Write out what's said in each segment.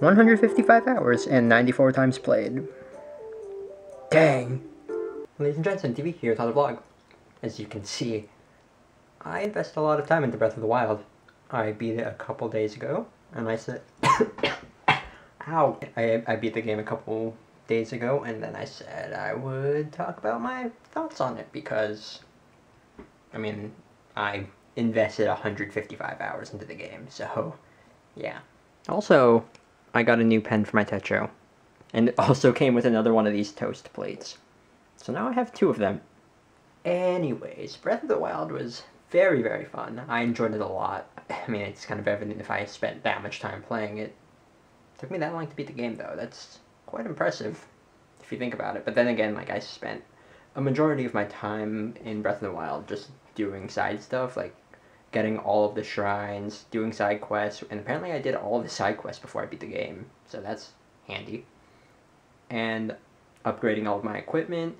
155 hours and 94 times played. Dang. Ladies and gents, on TV, here's how to vlog. As you can see, I invested a lot of time into Breath of the Wild. I beat it a couple days ago, and I said, ow! I beat the game a couple days ago, and then I said I would talk about my thoughts on it, because, I mean, I invested 155 hours into the game, so, yeah. Also, I got a new pen for my Techo, and it also came with another one of these toast plates. So now I have two of them. Anyways, Breath of the Wild was very, very fun. I enjoyed it a lot. I mean, it's kind of evident if I spent that much time playing it. It took me that long to beat the game, though. That's quite impressive, if you think about it. But then again, like, I spent a majority of my time in Breath of the Wild just doing side stuff, like getting all of the shrines, doing side quests, and apparently I did all of the side quests before I beat the game, so that's handy. And upgrading all of my equipment,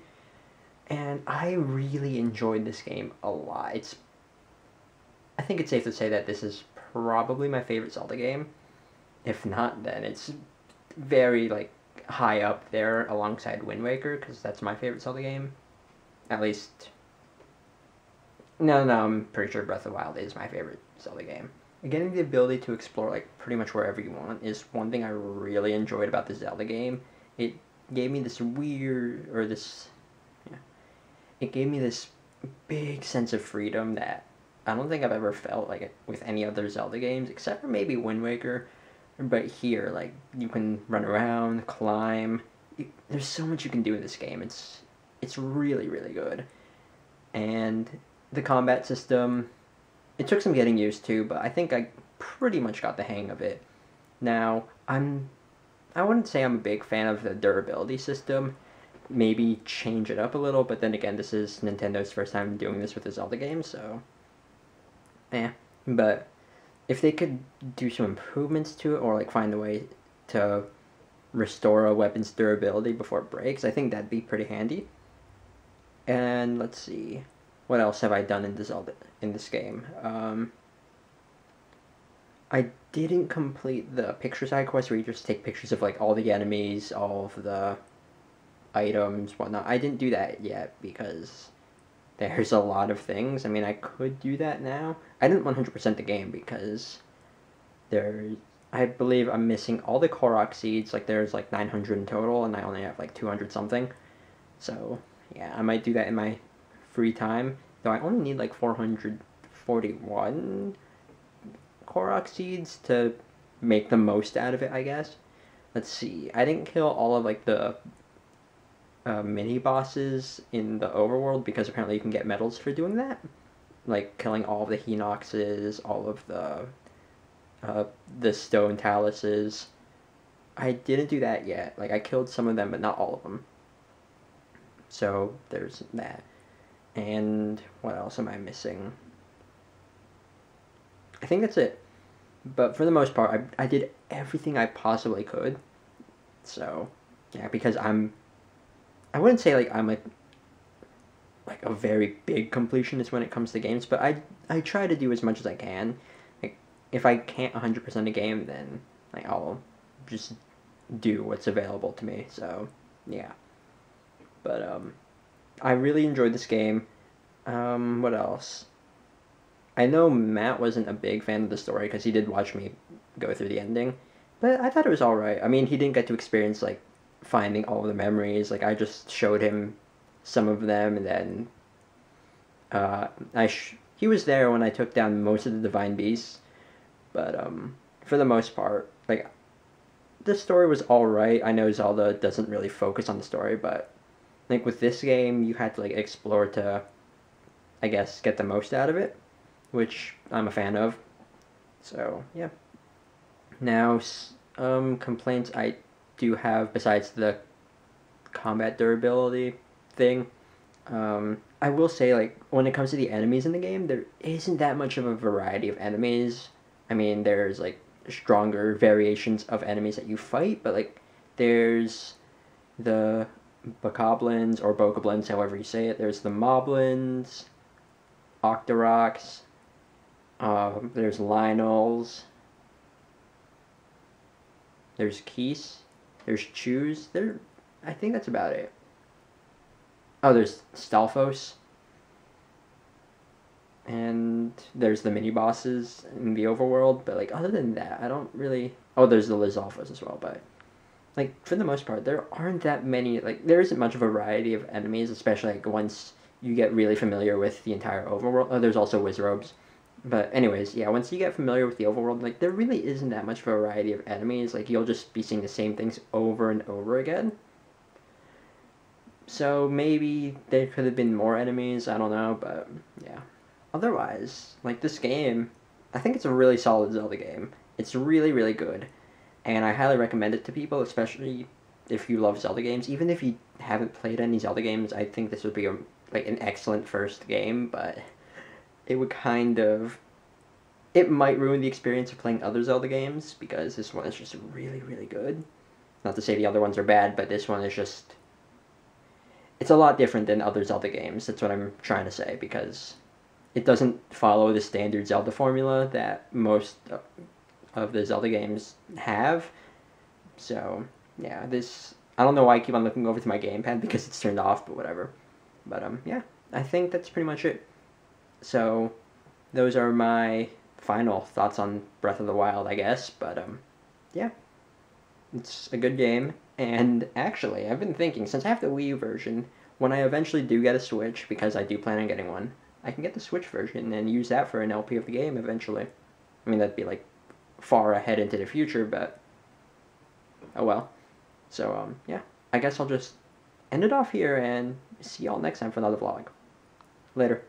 and I really enjoyed this game a lot. I think it's safe to say that this is probably my favorite Zelda game. If not, then it's very, like, high up there alongside Wind Waker, because that's my favorite Zelda game. At least, no, I'm pretty sure Breath of the Wild is my favorite Zelda game. Getting the ability to explore, like, pretty much wherever you want is one thing I really enjoyed about the Zelda game. It gave me this weird, or this, yeah, it gave me this big sense of freedom that I don't think I've ever felt like it with any other Zelda games, except for maybe Wind Waker. But here, like, you can run around, climb. There's so much you can do in this game. It's really, really good. And the combat system, it took some getting used to, but I think I pretty much got the hang of it. Now, I wouldn't say I'm a big fan of the durability system. Maybe change it up a little, but then again, this is Nintendo's first time doing this with a Zelda game, so but if they could do some improvements to it, or like find a way to restore a weapon's durability before it breaks, I think that'd be pretty handy. And let's see, what else have I done in this game? I didn't complete the picture side quest where you just take pictures of like all the enemies, all of the items, whatnot. I didn't do that yet because there's a lot of things. I mean, I could do that now. I didn't 100% the game because I believe I'm missing all the Korok seeds. Like, there's like 900 in total, and I only have like 200 something. So, yeah, I might do that in my free time. Though I only need like 441 Korok seeds to make the most out of it, I guess. Let's see. I didn't kill all of like the mini bosses in the overworld because apparently you can get medals for doing that, like killing all of the Hinoxes, all of the stone taluses. I didn't do that yet. Like, I killed some of them, but not all of them. So there's that. And what else am I missing? I think that's it. But for the most part, I did everything I possibly could. So yeah, because I wouldn't say like I'm like a very big completionist when it comes to games, but I try to do as much as I can. Like, if I can't 100% a game, then like I'll just do what's available to me. So yeah, but I really enjoyed this game. What else? I know Matt wasn't a big fan of the story because he did watch me go through the ending, but I thought it was all right. I mean, he didn't get to experience like finding all the memories. Like, I just showed him some of them, and then he was there when I took down most of the divine beasts. But for the most part, like, the story was all right. I know Zelda doesn't really focus on the story, but like with this game, you had to like explore to, I guess, get the most out of it, which I'm a fan of. So yeah. Now, complaints I do have besides the combat durability thing. I will say, like, when it comes to the enemies in the game, there isn't that much of a variety of enemies. I mean, there's like stronger variations of enemies that you fight, but like there's the bokoblins or bokoblins, however you say it. There's the moblins, octoroks. There's Lionels. There's Keys. There's Choose. I think that's about it. Oh, there's Stalfos. And there's the mini bosses in the overworld, but like other than that, I don't really. Oh, there's the Lizalfos as well, but like for the most part, there aren't that many. Like there isn't much variety of enemies, especially like once you get really familiar with the entire overworld. Oh, there's also Wizrobes, but anyways, yeah. Once you get familiar with the overworld, like there really isn't that much variety of enemies. Like you'll just be seeing the same things over and over again. So maybe there could have been more enemies. I don't know, but yeah. Otherwise, like this game, I think it's a really solid Zelda game. It's really, really good, and I highly recommend it to people, especially if you love Zelda games. Even if you haven't played any Zelda games, I think this would be like an excellent first game, but it would kind of, it might ruin the experience of playing other Zelda games, because this one is just really, really good. Not to say the other ones are bad, but this one is just, it's a lot different than other Zelda games. That's what I'm trying to say, because it doesn't follow the standard Zelda formula that most of the Zelda games have. So, yeah, this, I don't know why I keep on looking over to my gamepad because it's turned off, but whatever. But, yeah, I think that's pretty much it. So, those are my final thoughts on Breath of the Wild, I guess. But, yeah, it's a good game. And actually, I've been thinking, since I have the Wii U version, when I eventually do get a Switch, because I do plan on getting one, I can get the Switch version and use that for an LP of the game eventually. I mean, that'd be like far ahead into the future, but oh well. So, yeah, I guess I'll just end it off here and see y'all next time for another vlog. Later.